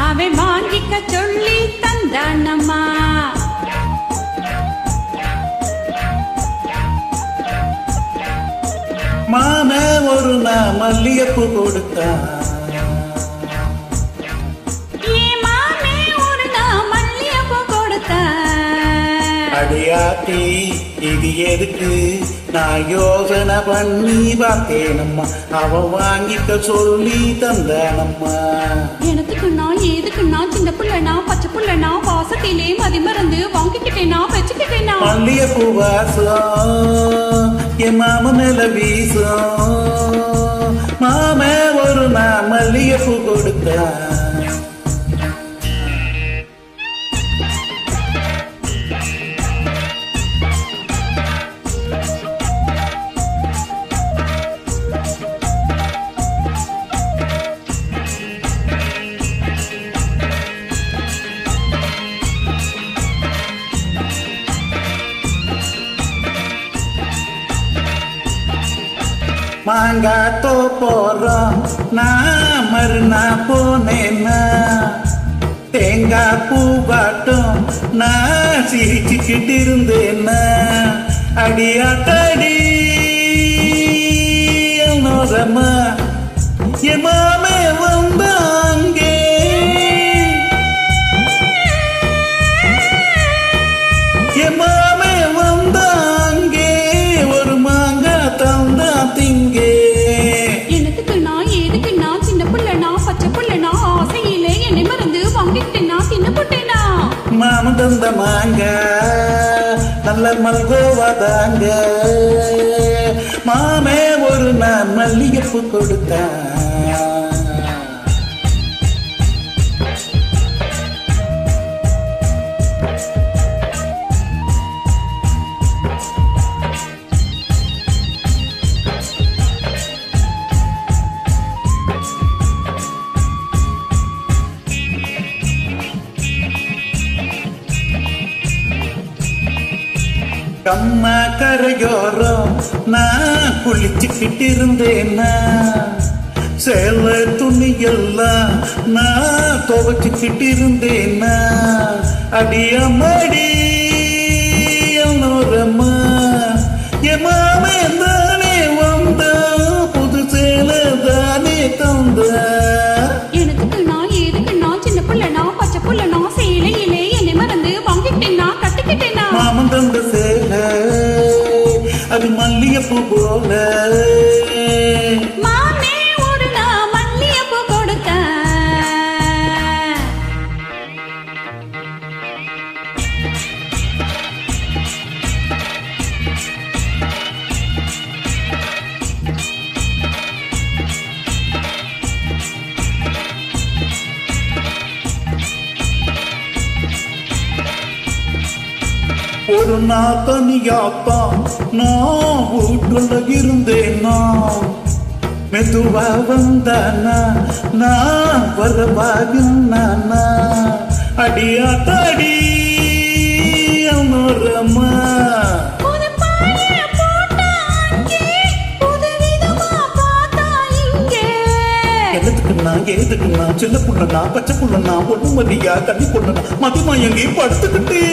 அவன் வாங்கிக்க சொல்லி தந்தானம்மா. மாம ஒரு நான் மல்லிகைப்பூ கொடுத்தான். அடியாத்தி இது எதுக்கு நான் யோசனை பண்ணி பார்த்தேனம்மா. அவன் வாங்கிக்க சொல்லி தந்தானம்மா. எனக்குன்னா எதுக்குன்னா சின்ன புள்ளனா பச்சை புள்ளனா வாசத்திலே மதி மறந்து வாங்கிக்கிட்டேனா வச்சுக்கிட்டேனா. மல்லிகைப்பூ வாசம் என் மாம மேல வீசும். மாம ஒரு நான் மல்லிகைப்பூ கொடுத்தான். மாங்காத்தோ போறோம் நான் மறுநா போனேன்னா. தேங்காய் பூவாட்டம் நான் சிரிச்சுக்கிட்டு இருந்தேன்னா. அடியாத்தடி நோரமா என் மாமே வந்தாங்கே. என் மாமே வந்தாங்கே ஒரு மாங்காய் தந்தா திங்கே. எனக்குன்னா எதுக்குன்னா சின்ன புள்ளனா பச்சை புள்ளனா ஆசையிலே என்னை மறந்து வாங்கிக்கிட்டேனா தின்னு போட்டேனா. மாம தந்த மாங்க நல்ல மல்கோவாதாங்க. மாமே ஒரு நான் மல்லிகைப்பூ கொடுத்தான். கம்மா கரையோரம் நான் குளிச்சுக்கிட்டு இருந்தேன்னா. சேல துணியெல்லாம் நான் துவைச்சுக்கிட்டு இருந்தேன்னா. அடியம்மாடி நோரம்மா என் மாமே தானே வந்தா. புது சேல தானே தந்தா. எனக்குன்னா எதுக்குன்னா சின்ன புள்ளனா பச்சை புள்ளனா சேலையிலே என்னை மறந்து வாங்கிக்கிட்டேனா கட்டிக்கிட்டேனா. மாமன் தந்த சேல அது மல்லிகைப்பூ போல. மாமே ஒரு நான் மல்லிகைப்பூ கொடுத்தேன். ஒரு நாள் தனியாத்தான் நான் வீட்டுல இருந்தேன்னா. மெதுவா வந்தானா நான் வரவாகுன்னா. அடியாத்தாடி நோரம்மா எதுக்குன்னா சின்ன புள்ளனா பச்சை புள்ளனா பொண்ணு மதியா தண்ணி பொண்ணனா மதிமா எங்கேயும் படுத்துக்கிட்டே